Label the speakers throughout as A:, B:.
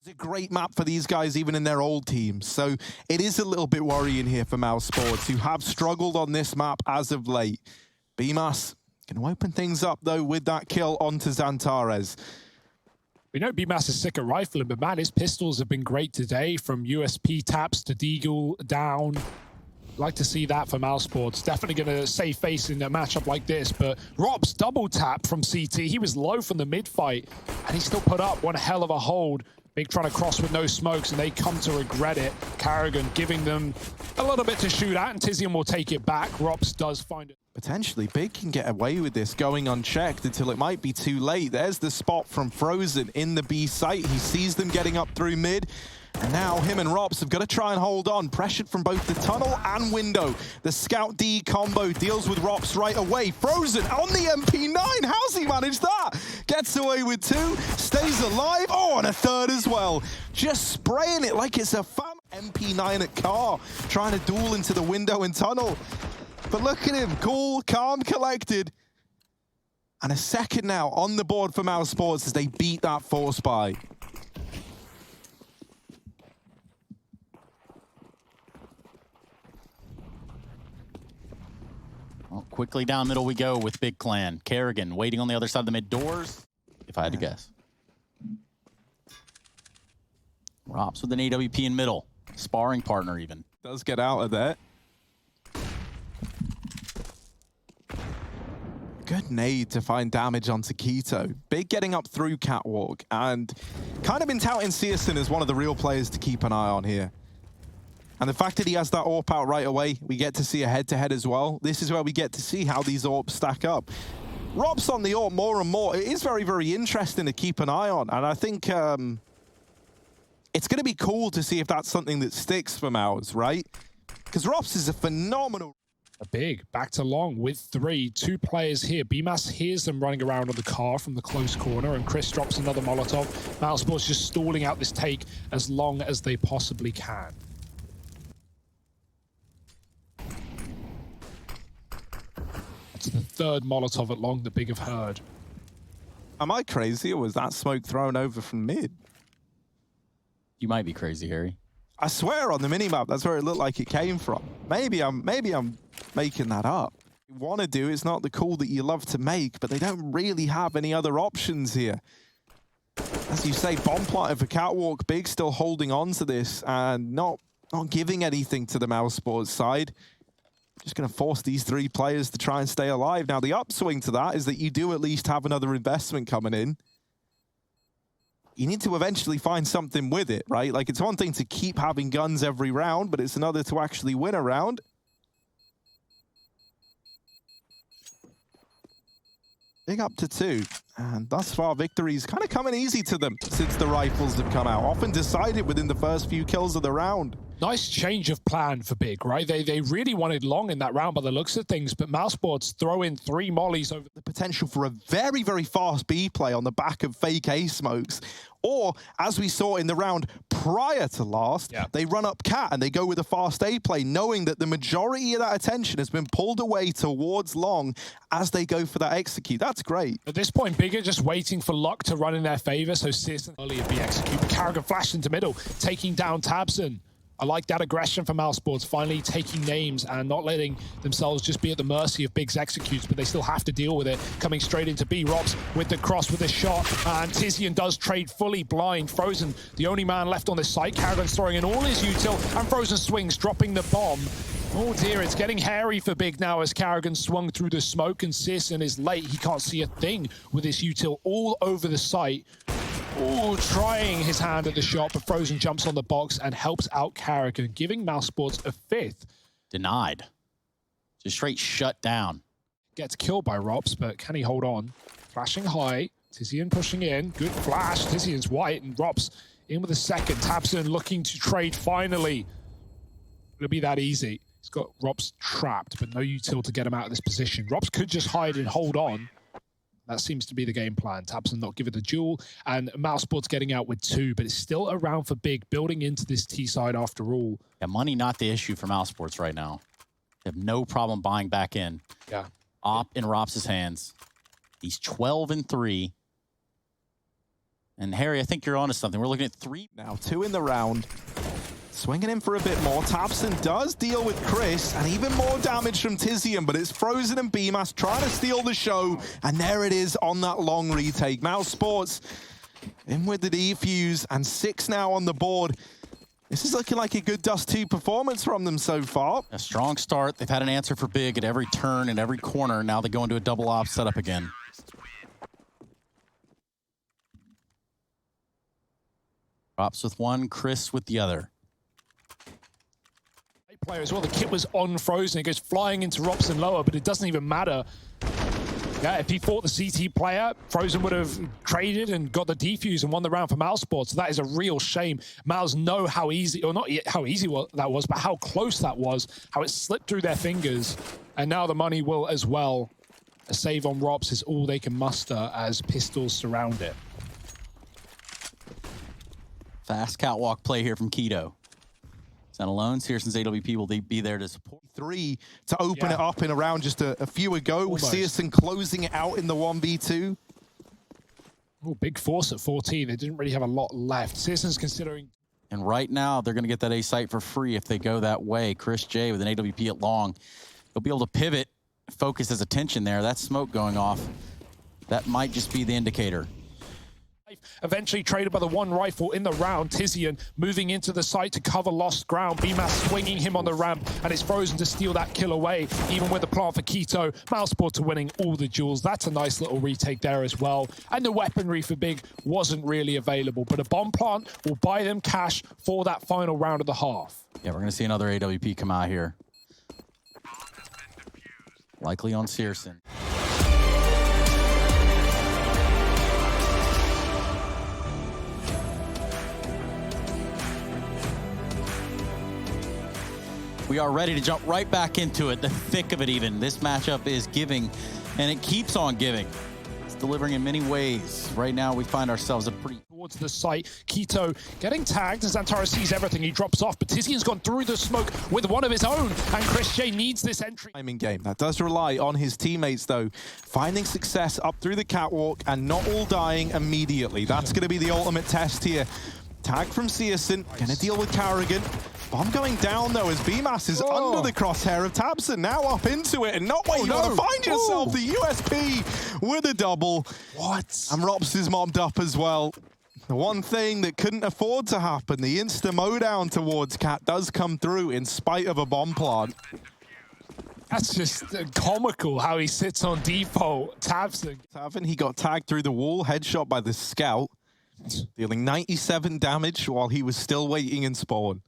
A: It's a great map for these guys, even in their old teams. So it is a little bit worrying here for mousesports, who have struggled on this map as of late. BMAS can open things up, though, with that kill onto Xantares.
B: We know BMAS is sick of rifling, but man, his pistols have been great today, from USP taps to Deagle down. Like to see that for mousesports. Definitely going to save face in a matchup like this, but Rob's double tap from CT. He was low from the mid fight, and he still put up one hell of a hold. Big trying to cross with no smokes, and they come to regret it. Karrigan giving them a little bit to shoot at, and Tizian will take it back. Robs does find it.
A: Potentially, Big can get away with this going unchecked until it might be too late. There's the spot from Frozen in the B site. He sees them getting up through mid. And now him and Robs have got to try and hold on. Pressured from both the tunnel and window. The Scout D combo deals with Robs right away. Frozen on the MP9. How's he managed that? Gets away with two. Stays alive. Oh, and a third as well. Just spraying it like it's a fam. MP9 at car. Trying to duel into the window and tunnel. But look at him. Cool, calm, collected. And a second now on the board for mousesports as they beat that force buy.
C: Well, quickly down middle we go with Big Clan. Karrigan waiting on the other side of the mid doors, if I had to guess. Robs with an AWP in middle. Sparring partner even.
A: Does get out of there. Good nade to find damage onto Keto. Big getting up through Catwalk, and kind of been touting Searson as one of the real players to keep an eye on here. And the fact that he has that AWP out right away, we get to see a head-to-head as well. This is where we get to see how these AWPs stack up. Rob's on the AWP more and more. It is very, very interesting to keep an eye on. And I think it's going to be cool to see if that's something that sticks for Mouse, right? Because Robs is a phenomenal...
B: A Big back to long with three. Two players here. BMAS hears them running around on the car from the close corner, and Chris drops another Molotov. mousesports just stalling out this take as long as they possibly can. It's the third Molotov at long that Big have heard.
A: Am I crazy, or was that smoke thrown over from mid?
C: You might be crazy, Harry.
A: I swear on the minimap, that's where it looked like it came from. Maybe I'm making that up. You want to do, it's not the call that you love to make, but they don't really have any other options here. As you say, bomb planted for Catwalk. Big still holding on to this and not giving anything to the mousesports side. Just going to force these three players to try and stay alive. Now, the upswing to that is that you do at least have another investment coming in. You need to eventually find something with it, right? Like, it's one thing to keep having guns every round, but it's another to actually win a round. Big up to 2. And thus far, victory's kind of coming easy to them since the rifles have come out. Often decided within the first few kills of the round.
B: Nice change of plan for Big, right? They really wanted long in that round by the looks of things, but mousesports throw in 3 mollies over
A: the potential for a very, very fast B play on the back of fake A smokes. Or, as we saw in the round prior to last, they run up Cat and they go with a fast A play, knowing that the majority of that attention has been pulled away towards long as they go for that execute. That's great.
B: At this point, Big are just waiting for luck to run in their favor, so Searson early be execute. Karrigan flashed into middle, taking down Tabson. I like that aggression from mousesports, finally taking names and not letting themselves just be at the mercy of Big's executes, but they still have to deal with it. Coming straight into B, Robs with the cross with a shot, and Tizian does trade fully blind. Frozen, the only man left on this site. Karrigan's throwing in all his util, and Frozen swings, dropping the bomb. Oh dear, it's getting hairy for Big now as Karrigan swung through the smoke, and Searson is late. He can't see a thing with his util all over the site. Oh, trying his hand at the shot, but Frozen jumps on the box and helps out Karrigan, giving mousesports a 5th.
C: Denied. Just straight shut down.
B: Gets killed by Robs, but can he hold on? Flashing high. Tizian pushing in. Good flash. Tizian's white, and Robs in with a second. Tabson looking to trade finally. It'll be that easy. He's got Robs trapped, but no util to get him out of this position. Robs could just hide and hold on. That seems to be the game plan. Tabson not giving the duel, and mousesports getting out with 2, but it's still around for Big, building into this T side after all.
C: Yeah, money not the issue for mousesports right now. They have no problem buying back in.
B: Yeah.
C: Op in Robs' hands. He's 12-3. And Harry, I think you're onto something. We're looking at 3.
A: Now 2 in the round. Swinging in for a bit more. tabseN does deal with Chris, and even more damage from Tizian, but it's Frozen and BMAS trying to steal the show, and there it is on that long retake. mousesports in with the defuse, and 6 now on the board. This is looking like a good Dust 2 performance from them so far.
C: A strong start. They've had an answer for big at every turn and every corner. Now they go into a double op setup again. Drops with one, Chris with the other.
B: Player as well. The kit was on Frozen. It goes flying into Robson lower, but it doesn't even matter. Yeah, if he fought the CT player, Frozen would have traded and got the defuse and won the round for mousesports. So that is a real shame. Mouse know how easy, or not how easy that was, but how close that was, how it slipped through their fingers. And now the money will as well. A save on Robs is all they can muster as pistols surround it.
C: Fast catwalk play here from Keto. Not alone. CSGO's AWP will be there to support.
A: 3 to open it up in a round just a few ago. With CSGO closing it out in the 1v2.
B: Oh, big force at 14. They didn't really have a lot left. CSGO's considering.
C: And right now, they're going to get that A site for free if they go that way. Chris J with an AWP at long. He'll be able to pivot, focus his attention there. That smoke going off. That might just be the indicator.
B: Eventually traded by the 1 rifle in the round. Tizian moving into the site to cover lost ground. BMAS swinging him on the ramp, and it's Frozen to steal that kill away, even with the plant for Keto. mousesports are winning all the duels. That's a nice little retake there as well. And the weaponry for big wasn't really available, but a bomb plant will buy them cash for that final round of the half.
C: Yeah, we're going to see another AWP come out here. Likely on CSGO. We are ready to jump right back into it, the thick of it even. This matchup is giving, and it keeps on giving. It's delivering in many ways. Right now, we find ourselves a pretty...
B: Towards the site, Keto getting tagged as Antara sees everything. He drops off, but Tizian's gone through the smoke with one of his own, and Chris J needs this entry.
A: Timing game. That does rely on his teammates, though. Finding success up through the catwalk and not all dying immediately. That's going to be the ultimate test here. Tag from CSGO, going to deal with Carrigan. Bomb going down, though, as BMAS is under the crosshair of tabseN. Now up into it, and not where you want to find yourself. The USP with a double.
B: What?
A: And Rops is mobbed up as well. The one thing that couldn't afford to happen, the insta-mowdown towards Cat does come through in spite of a bomb plant.
B: That's just comical how he sits on default.
A: tabseN, he got tagged through the wall, headshot by the scout, dealing 97 damage while he was still waiting in spawn.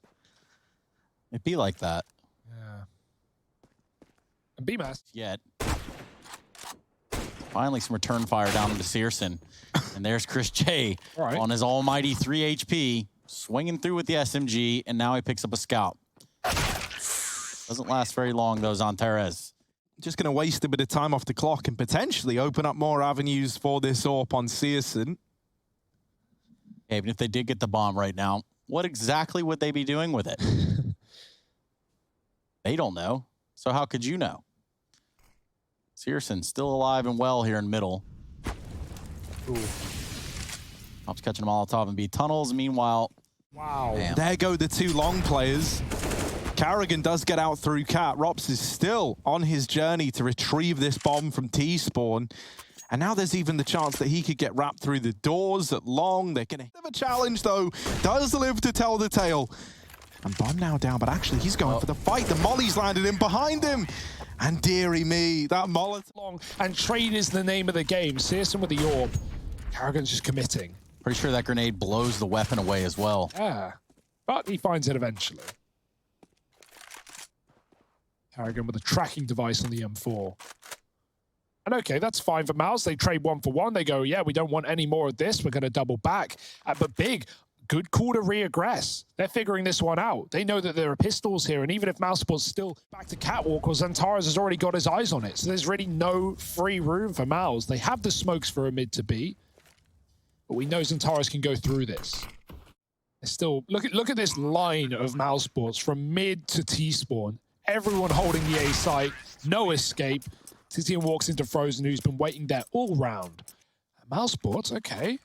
C: It'd be like that.
B: Yeah. And BMAS.
C: Yet. Finally, some return fire down into CSGO. And there's Chris J on his almighty 3 HP, swinging through with the SMG, and now he picks up a scout. Doesn't last very long, though, Zantares.
A: Just going to waste a bit of time off the clock and potentially open up more avenues for this AWP on CSGO.
C: Even if they did get the bomb right now, what exactly would they be doing with it? They don't know. So how could you know? CSGO still alive and well here in middle. Helps catching a Molotov and B tunnels. Meanwhile,
B: wow.
C: Damn.
A: There go the 2 long players. Carrigan does get out through Cat. Rops is still on his journey to retrieve this bomb from T-spawn. And now there's even the chance that he could get wrapped through the doors at long. They're going to have a challenge, though. Does live to tell the tale. And bomb now down, but actually he's going for the fight. The molly's landed in behind him. And dearie me, that Molotov.
B: Long and trade is the name of the game. CSGO with the AWP. Carrigan's just committing.
C: Pretty sure that grenade blows the weapon away as well.
B: Yeah, but he finds it eventually. Carrigan with a tracking device on the M4. And okay, that's fine for Mouse. They trade 1 for 1. They go, yeah, we don't want any more of this. We're going to double back. But big, good call to re-aggress. They're figuring this one out. They know that there are pistols here. And even if mousesports still back to catwalk, or Zantares has already got his eyes on it. So there's really no free room for Mouse. They have the smokes for a mid to B. But we know Zantares can go through this. Still, look at this line of mousesports from mid to T-spawn. Everyone holding the A site. No escape. Tizian walks into Frozen, who's been waiting there all round. mousesports, okay.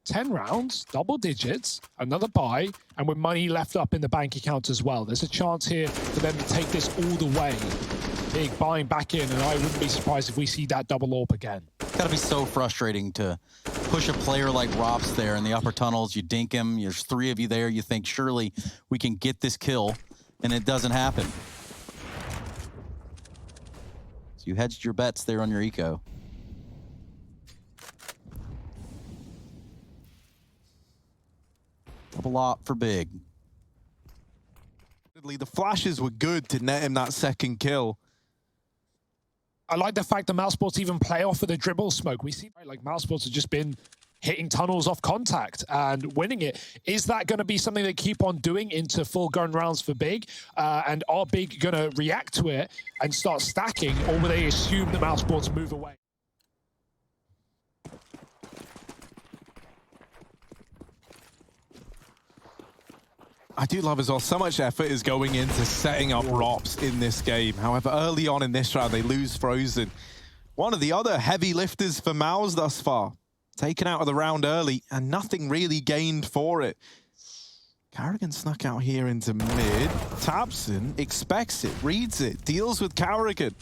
B: 10 rounds, double digits, another buy, and with money left up in the bank account as well. There's a chance here for them to take this all the way. Big buying back in, and I wouldn't be surprised if we see that double AWP again.
C: It's gotta be so frustrating to push a player like Rops there in the upper tunnels. You dink him, there's 3 of you there. You think, surely we can get this kill, and it doesn't happen. So you hedged your bets there on your eco. Double AWP for big.
A: The flashes were good to net him that second kill.
B: I like the fact that mousesports even play off of the dribble smoke. We see like mousesports have just been hitting tunnels off contact and winning it. Is that going to be something they keep on doing into full gun rounds for big? And are big going to react to it and start stacking, or will they assume that mousesports move away?
A: I do love as well, so much effort is going into setting up Rops in this game. However, early on in this round, they lose Frozen. One of the other heavy lifters for Mouse thus far. Taken out of the round early, and nothing really gained for it. Carrigan snuck out here into mid. Tabson expects it, reads it, deals with Carrigan.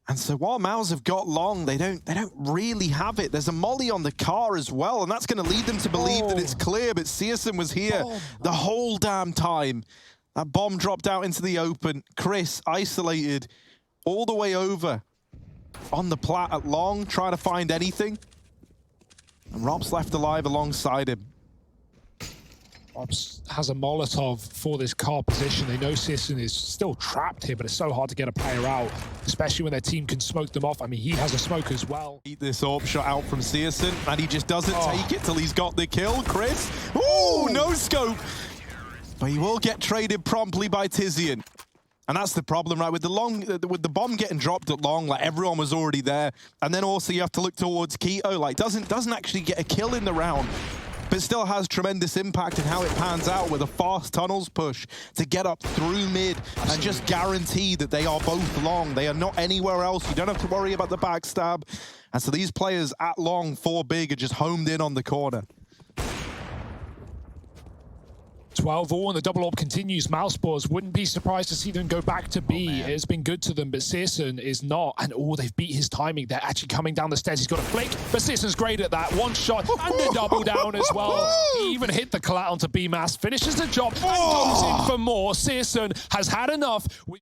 A: And so while Mouse have got long, they don't really have it. There's a molly on the car as well, and that's going to lead them to believe that it's clear, but CSGO was here the whole damn time. That bomb dropped out into the open. Chris isolated all the way over on the plat at long, trying to find anything. And Rob's left alive alongside him.
B: Robs has a Molotov for this car position. They know CSGO is still trapped here, but it's so hard to get a player out, especially when their team can smoke them off. I mean, he has a smoke as well.
A: Eat this AWP shot out from CSGO, and he just doesn't take it till he's got the kill. Chris, ooh, no scope. But he will get traded promptly by Tizian. And that's the problem, right? With the bomb getting dropped at long, like everyone was already there. And then also you have to look towards Keto, like doesn't actually get a kill in the round, but still has tremendous impact in how it pans out with a fast tunnels push to get up through mid and just guarantee that they are both long. They are not anywhere else. You don't have to worry about the backstab. And so these players at long for big are just homed in on the corner.
B: 12-all, and the double AWP continues. mousesports, wouldn't be surprised to see them go back to B. It's been good to them, but CSGO is not. And they've beat his timing. They're actually coming down the stairs. He's got a flick, but CSGO's great at that. One shot and a double down as well. He even hit the collat onto B-Mass, finishes the job, and goes in for more. CSGO has had enough.